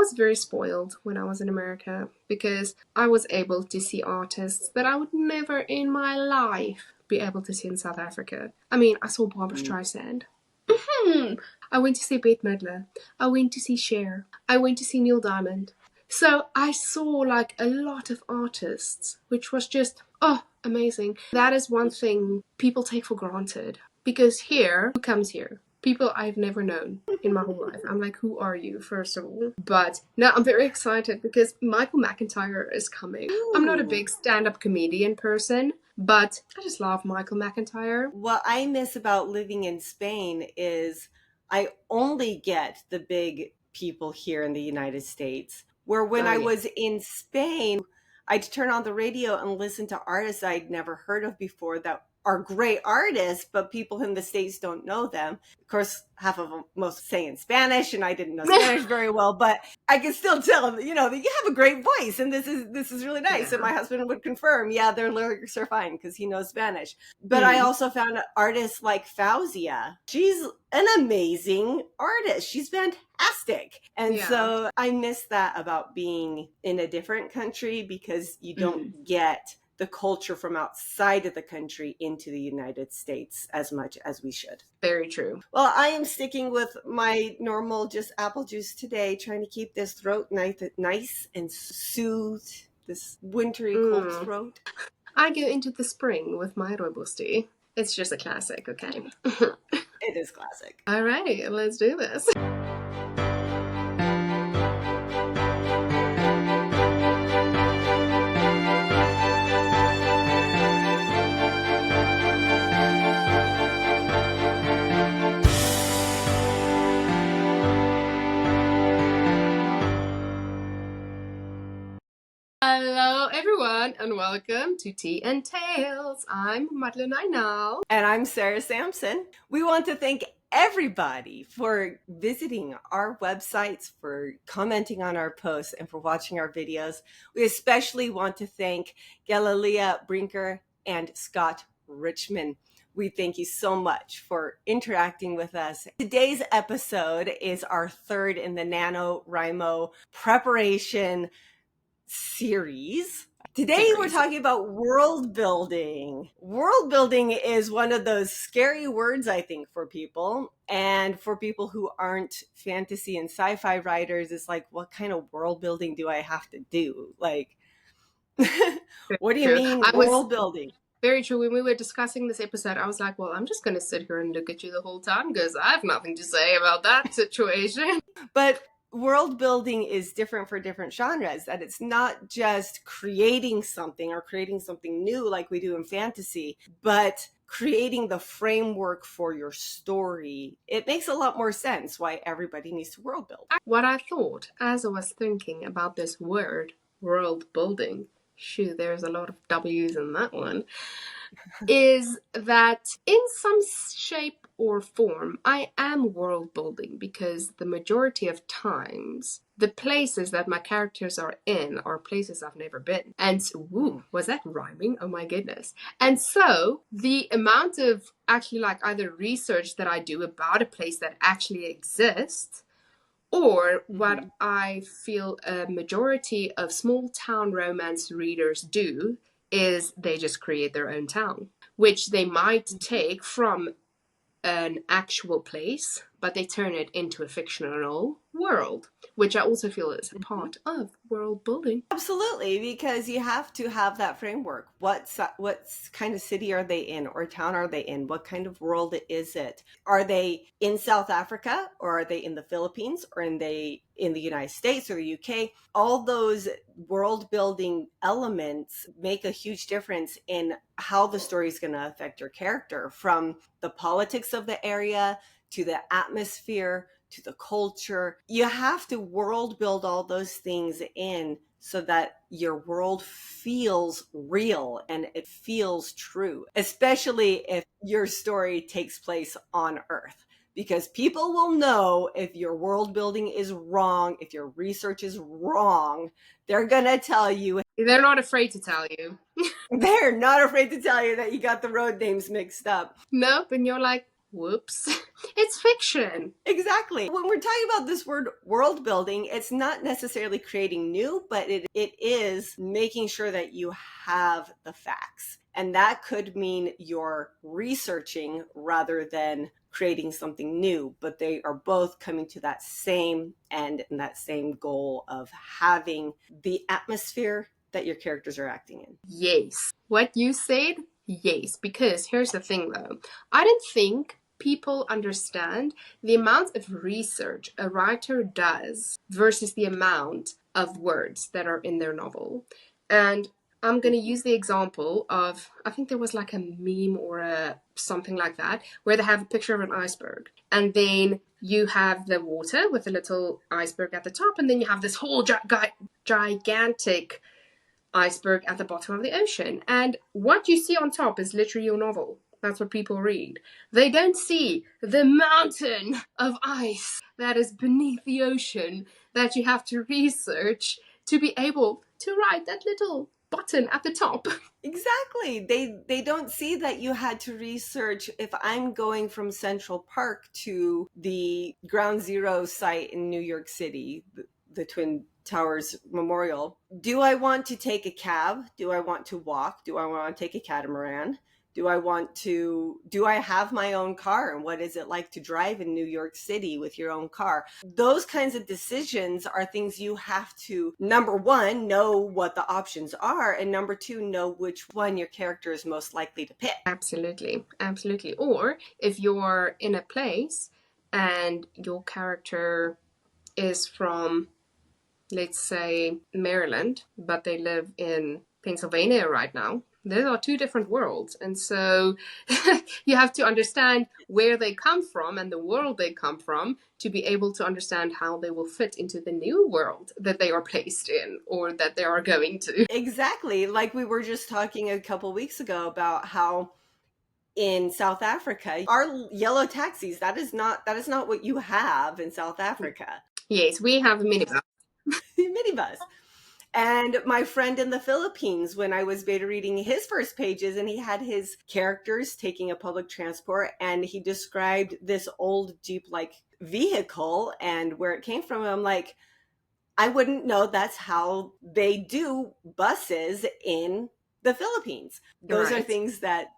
was very spoiled when I was in America because I was able to see artists that I would never in my life be able to see in South Africa. I mean, I saw Barbara Streisand. I went to see Bette Midler. I went to see Cher. I went to see Neil Diamond. So I saw like a lot of artists, which was just, oh, amazing. That is one thing people take for granted. Because here, who comes here? People I've never known in my whole life. I'm like, who are you, first of all? But no, I'm very excited because Michael McIntyre is coming. I'm not a big stand-up comedian person, but I just love Michael McIntyre. What I miss about living in Spain is I only get the big people here in the United States. Where when I was in Spain, I'd turn on the radio and listen to artists I'd never heard of before that are great artists, but people in the States don't know them. Of course, half of them most say in Spanish, and I didn't know Spanish very well, but I can still tell them, you know, that you have a great voice, and this is really nice. Yeah. And my husband would confirm, yeah, their lyrics are fine because he knows Spanish. But I also found artists like Fauzia. She's an amazing artist. She's fantastic. And so I miss that about being in a different country because you don't get the culture from outside of the country into the United States as much as we should. Very true. Well, I am sticking with my normal just apple juice today, trying to keep this throat nice and soothed, this wintry cold throat. I go into the spring with my Robusti. It's just a classic, okay? It is classic. All right, let's do this. Hello everyone and welcome to Tea and Tales. I'm Madeleine Einau. And I'm Sarah Sampson. We want to thank everybody for visiting our websites, for commenting on our posts, and for watching our videos. We especially want to thank Galilea Brinker and Scott Richmond. We thank you so much for interacting with us. Today's episode is our third in the NanoWriMo preparation series. Today we're talking about world building. World building is one of those scary words, I think, for people. And for people who aren't fantasy and sci-fi writers, it's like, what kind of world building do I have to do? Like, what do you mean world building? Very true. When we were discussing this episode, I was like, well, I'm just going to sit here and look at you the whole time because I have nothing to say about that situation. But world building is different for different genres, that it's not just creating something or creating something new like we do in fantasy, but creating the framework for your story. It makes a lot more sense why everybody needs to world build. What I thought as I was thinking about this word, world building, shoot, there's a lot of W's in that one, is that in some shape or form, I am world building because the majority of times, the places that my characters are in are places I've never been. And was that rhyming? Oh my goodness. And so the amount of actually like either research that I do about a place that actually exists, or what I feel a majority of small town romance readers do is they just create their own town, which they might take from an actual place, but they turn it into a fictional world, which I also feel is a part of world building. Absolutely, because you have to have that framework. What kind of city are they in or town are they in? What kind of world is it? Are they in South Africa or are they in the Philippines or in the United States or the UK? All those world building elements make a huge difference in how the story is going to affect your character, from the politics of the area to the atmosphere, to the culture. You have to world build all those things in so that your world feels real and it feels true, especially if your story takes place on Earth. Because people will know if your world building is wrong, if your research is wrong. They're going to tell you. They're not afraid to tell you. They're not afraid to tell you that you got the road names mixed up. Nope, and you're like, whoops, it's fiction. Exactly. When we're talking about this word world building, it's not necessarily creating new, but it is making sure that you have the facts. And that could mean you're researching rather than creating something new, but they are both coming to that same end and that same goal of having the atmosphere that your characters are acting in. Yes. What you said, yes. Because here's the thing though, I don't think people understand the amount of research a writer does versus the amount of words that are in their novel. And I'm going to use the example of, I think there was like a meme or something like that, where they have a picture of an iceberg. And then you have the water with a little iceberg at the top, and then you have this whole gigantic iceberg at the bottom of the ocean. And what you see on top is literally your novel. That's what people read. They don't see the mountain of ice that is beneath the ocean that you have to research to be able to write that little button at the top. Exactly. They don't see that you had to research. If I'm going from Central Park to the Ground Zero site in New York City, the Twin Towers Memorial, do I want to take a cab? Do I want to walk? Do I want to take a catamaran? Do I have my own car? And what is it like to drive in New York City with your own car? Those kinds of decisions are things you have to, number one, know what the options are, and number two, know which one your character is most likely to pick. Absolutely. Absolutely. Or if you're in a place and your character is from, let's say, Maryland, but they live in Pennsylvania right now, those are two different worlds. And so you have to understand where they come from and the world they come from to be able to understand how they will fit into the new world that they are placed in or that they are going to. Exactly. Like we were just talking a couple weeks ago about how in South Africa, our yellow taxis, that is not what you have in South Africa. Yes, we have a minibus. Minibus. And my friend in the Philippines, when I was beta reading his first pages, and he had his characters taking a public transport, and he described this old Jeep-like vehicle and where it came from. I'm like, I wouldn't know that's how they do buses in the Philippines. Those are things that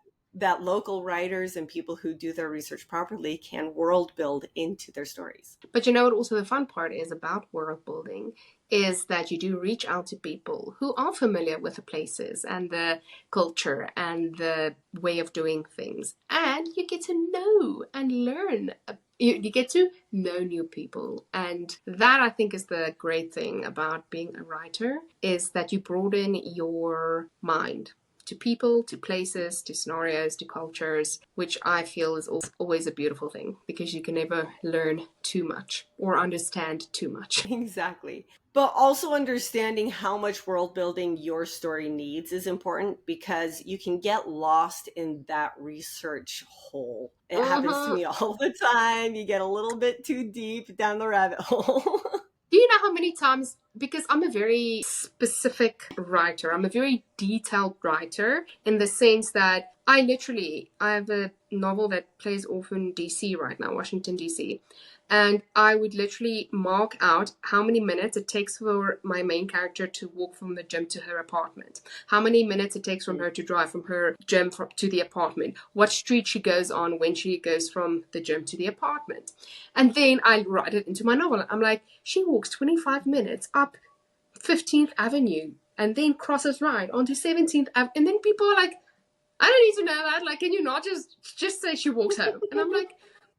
local writers and people who do their research properly can world build into their stories. But you know what also the fun part is about world building is that you do reach out to people who are familiar with the places and the culture and the way of doing things. And you get to know and learn. You get to know new people. And that, I think, is the great thing about being a writer, is that you broaden your mind to people, to places, to scenarios, to cultures, which I feel is always a beautiful thing because you can never learn too much or understand too much. Exactly. But also understanding how much world building your story needs is important because you can get lost in that research hole. It happens to me all the time. You get a little bit too deep down the rabbit hole. Do you know how many times, because I'm a very specific writer, I'm a very detailed writer in the sense that I have a novel that plays off in DC right now, Washington, DC. And I would literally mark out how many minutes it takes for my main character to walk from the gym to her apartment, how many minutes it takes from her to drive from her gym to the apartment, what street she goes on when she goes from the gym to the apartment. And then I write it into my novel. I'm like, she walks 25 minutes up 15th Avenue and then crosses right onto 17th Avenue. And then people are like, I don't need to know that. Like, can you not just say she walks home? And I'm like,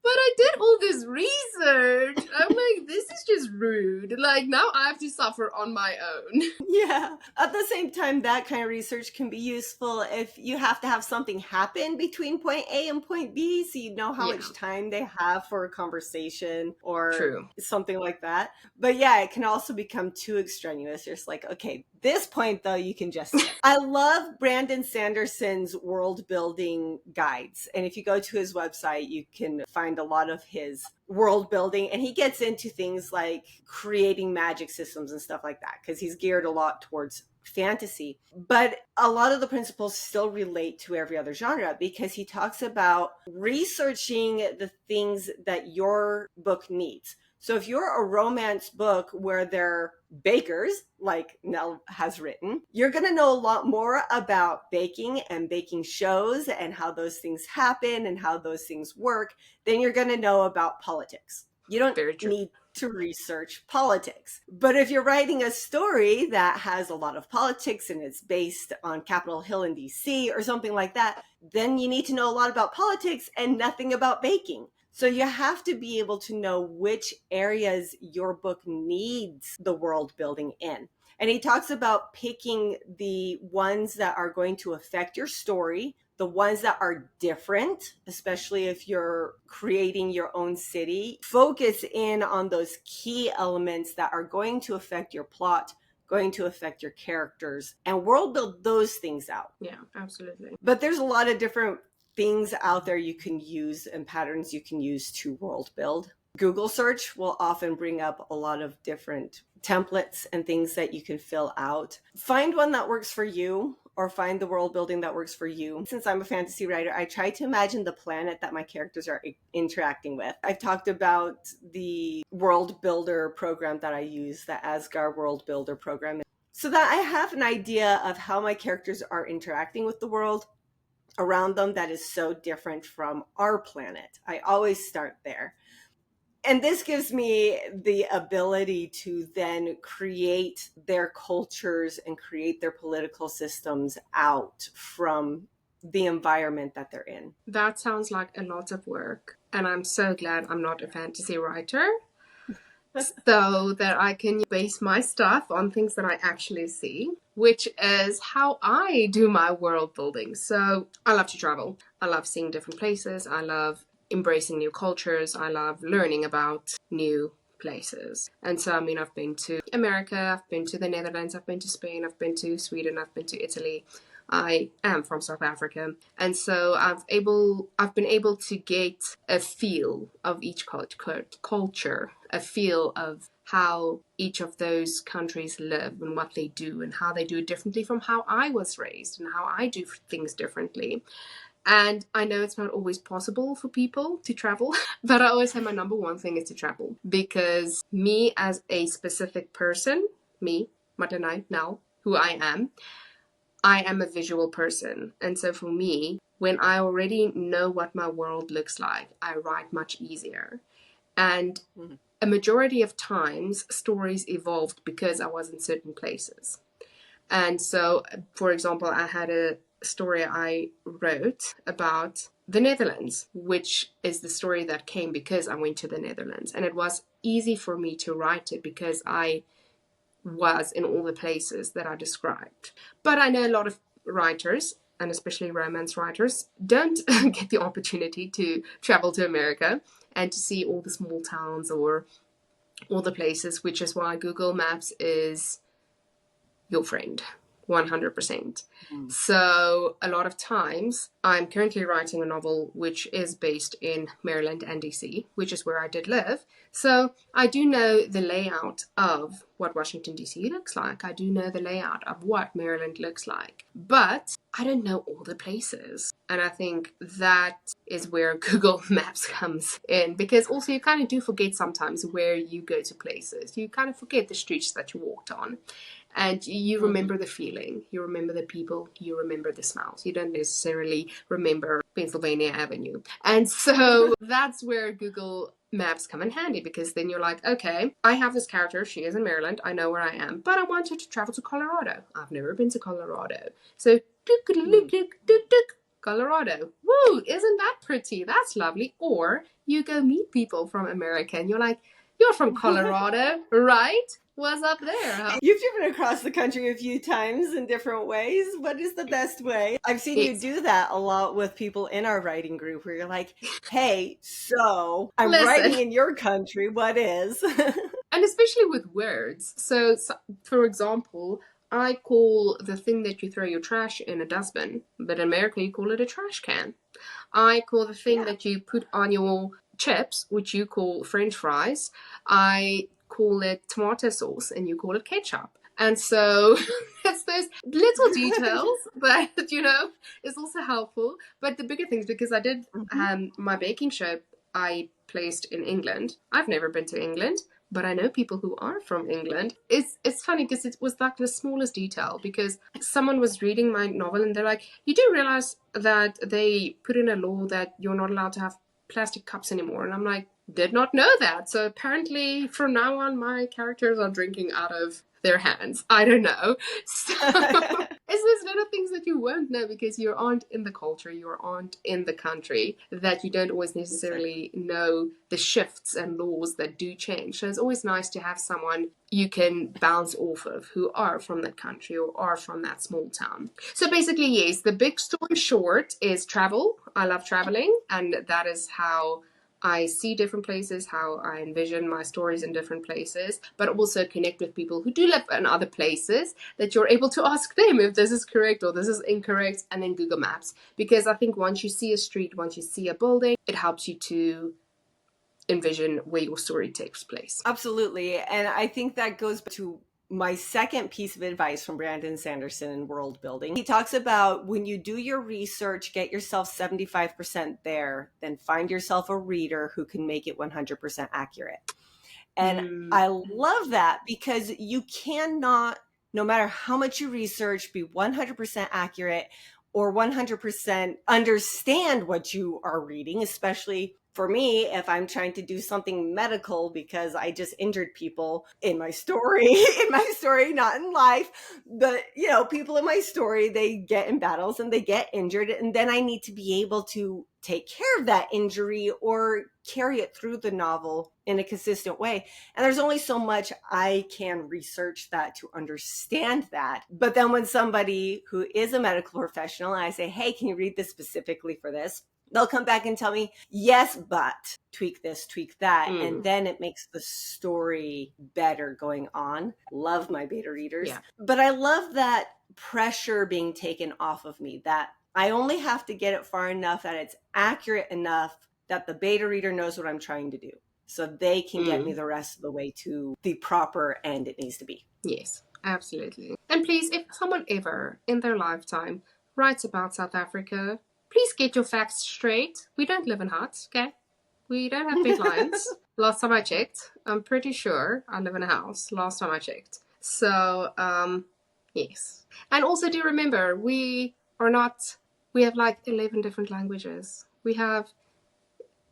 but I did all this research. I'm like, this is just rude. Like, now I have to suffer on my own. Yeah. At the same time, that kind of research can be useful if you have to have something happen between point A and point B, so you know how much time they have for a conversation or something like that. But yeah, it can also become too extraneous. You're just like, okay, This point, though, you can just skip. I love Brandon Sanderson's world building guides. And if you go to his website, you can find a lot of his world building. And he gets into things like creating magic systems and stuff like that, because he's geared a lot towards fantasy. But a lot of the principles still relate to every other genre, because he talks about researching the things that your book needs. So if you're a romance book where they're bakers, like Nell has written, you're going to know a lot more about baking and baking shows and how those things happen and how those things work than you're going to know about politics. You don't need to research politics. But if you're writing a story that has a lot of politics and it's based on Capitol Hill in DC or something like that, then you need to know a lot about politics and nothing about baking. So you have to be able to know which areas your book needs the world building in. And he talks about picking the ones that are going to affect your story, the ones that are different, especially if you're creating your own city. Focus in on those key elements that are going to affect your plot, going to affect your characters, and world build those things out. Yeah, absolutely. But there's a lot of different things out there you can use and patterns you can use to world build. Google search will often bring up a lot of different templates and things that you can fill out. Find one that works for you, or find the world building that works for you. Since I'm a fantasy writer, I try to imagine the planet that my characters are interacting with. I've talked about the world builder program that I use, the Asgard world builder program, so that I have an idea of how my characters are interacting with the world around them that is so different from our planet. I always start there. And this gives me the ability to then create their cultures and create their political systems out from the environment that they're in. That sounds like a lot of work. And I'm so glad I'm not a fantasy writer, so that I can base my stuff on things that I actually see, which is how I do my world building. So I love to travel. I love seeing different places. I love embracing new cultures. I love learning about new places. And so, I mean, I've been to America, I've been to the Netherlands, I've been to Spain, I've been to Sweden, I've been to Italy. I am from South Africa. And so I've been able to get a feel of each culture, a feel of how each of those countries live and what they do and how they do it differently from how I was raised and how I do things differently. And I know it's not always possible for people to travel, but I always say my number one thing is to travel. Because me as a specific person, me, Martinai, now, who I am a visual person. And so for me, when I already know what my world looks like, I write much easier. And a majority of times, stories evolved because I was in certain places. And so, for example, I had a story I wrote about the Netherlands, which is the story that came because I went to the Netherlands. And it was easy for me to write it because I was in all the places that I described. But I know a lot of writers, and especially romance writers, don't get the opportunity to travel to America and to see all the small towns or all the places, which is why Google Maps is your friend. 100%. So a lot of times, I'm currently writing a novel which is based in Maryland and DC, which is where I did live. So I do know the layout of what Washington DC looks like. I do know the layout of what Maryland looks like. But I don't know all the places. And I think that is where Google Maps comes in. Because also you kind of do forget sometimes where you go to places. You kind of forget the streets that you walked on. And you remember the feeling, you remember the people, you remember the smells. You don't necessarily remember Pennsylvania Avenue. And so that's where Google Maps come in handy, because then you're like, okay, I have this character, she is in Maryland, I know where I am, but I want her to travel to Colorado. I've never been to Colorado. So, Colorado. Woo, isn't that pretty? That's lovely. Or you go meet people from America and you're like, you're from Colorado, right? What's up there? You've driven across the country a few times in different ways. What is the best way? I've seen you do that a lot with people in our writing group where you're like, hey, so I'm writing in your country. What is? And especially with words. So, for example, I call the thing that you throw your trash in a dustbin, but in America you call it a trash can. I call the thing Yeah. that you put on your chips, which you call French fries, I call it tomato sauce and you call it ketchup. And so it's those little details that, is also helpful. But the bigger things, because I did Mhm. my baking show, I placed in England. I've never been to England, but I know people who are from England. It's funny because it was like the smallest detail, because someone was reading my novel and they're like, you do realize that they put in a law that you're not allowed to have plastic cups anymore? And I'm like, did not know that. So apparently from now on my characters are drinking out of their hands. I don't know. So it's those little things that you won't know because you aren't in the culture, you aren't in the country, that you don't always necessarily know the shifts and laws that do change. So it's always nice to have someone you can bounce off of who are from that country or are from that small town. So basically, yes, the big story short is travel. I love traveling, and that is how I see different places, how I envision my stories in different places, but also connect with people who do live in other places, that you're able to ask them if this is correct or this is incorrect, and then Google Maps. Because I think once you see a street, once you see a building, it helps you to envision where your story takes place. Absolutely. And I think that goes to my second piece of advice from Brandon Sanderson in world building. He talks about when you do your research, get yourself 75% there, then find yourself a reader who can make it 100% accurate. And I love that because you cannot, no matter how much you research, be 100% accurate or 100% understand what you are reading, especially for me, if I'm trying to do something medical because I just injured people in my story, not in life, but people in my story, they get in battles and they get injured. And then I need to be able to take care of that injury or carry it through the novel in a consistent way. And there's only so much I can research that to understand that. But then when somebody who is a medical professional, I say, hey, can you read this specifically for this? They'll come back and tell me, yes, but tweak this, tweak that. And then it makes the story better going on. Love my beta readers. Yeah. But I love that pressure being taken off of me, that I only have to get it far enough that it's accurate enough that the beta reader knows what I'm trying to do. So they can get me the rest of the way to the proper end it needs to be. Yes, absolutely. And please, if someone ever in their lifetime writes about South Africa, please get your facts straight. We don't live in huts, okay? We don't have big lions. Last time I checked, I'm pretty sure I live in a house. Last time I checked. So, yes. And also do remember, we have like 11 different languages. We have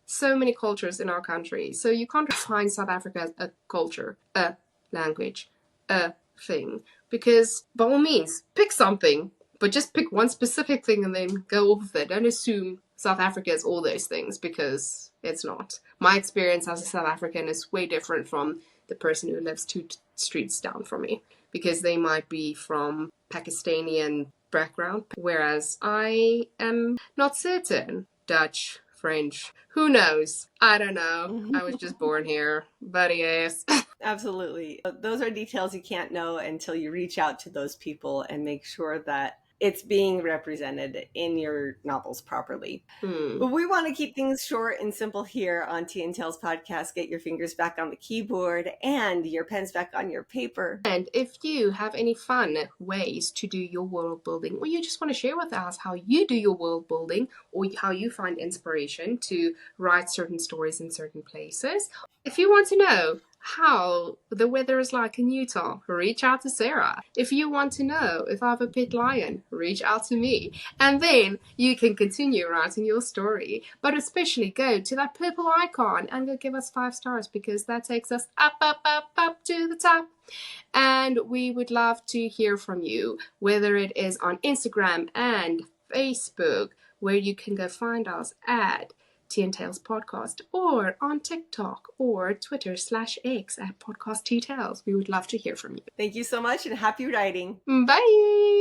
so many cultures in our country. So you can't define South Africa as a culture, a language, a thing. Because by all means, pick something, but just pick one specific thing and then go off of it. Don't assume South Africa is all those things, because it's not. My experience as a South African is way different from the person who lives 2 streets down from me, because they might be from Pakistani background, whereas I am not certain. Dutch, French, who knows? I don't know. I was just born here, but yes. Absolutely. Those are details you can't know until you reach out to those people and make sure that it's being represented in your novels properly. But we want to keep things short and simple here on Tea and Tales podcast. Get your fingers back on the keyboard and your pens back on your paper. And if you have any fun ways to do your world building, or you just want to share with us how you do your world building, or how you find inspiration to write certain stories in certain places, if you want to know how the weather is like in Utah, reach out to Sarah. If you want to know if I have a pet lion, reach out to me. And then you can continue writing your story. But especially go to that purple icon and go give us 5 stars, because that takes us up, up, up, up to the top. And we would love to hear from you, whether it is on Instagram and Facebook, where you can go find us at Tea and Tales Podcast, or on TikTok or Twitter/X at Podcast Tea Tales. We would love to hear from you. Thank you so much and happy writing. Bye.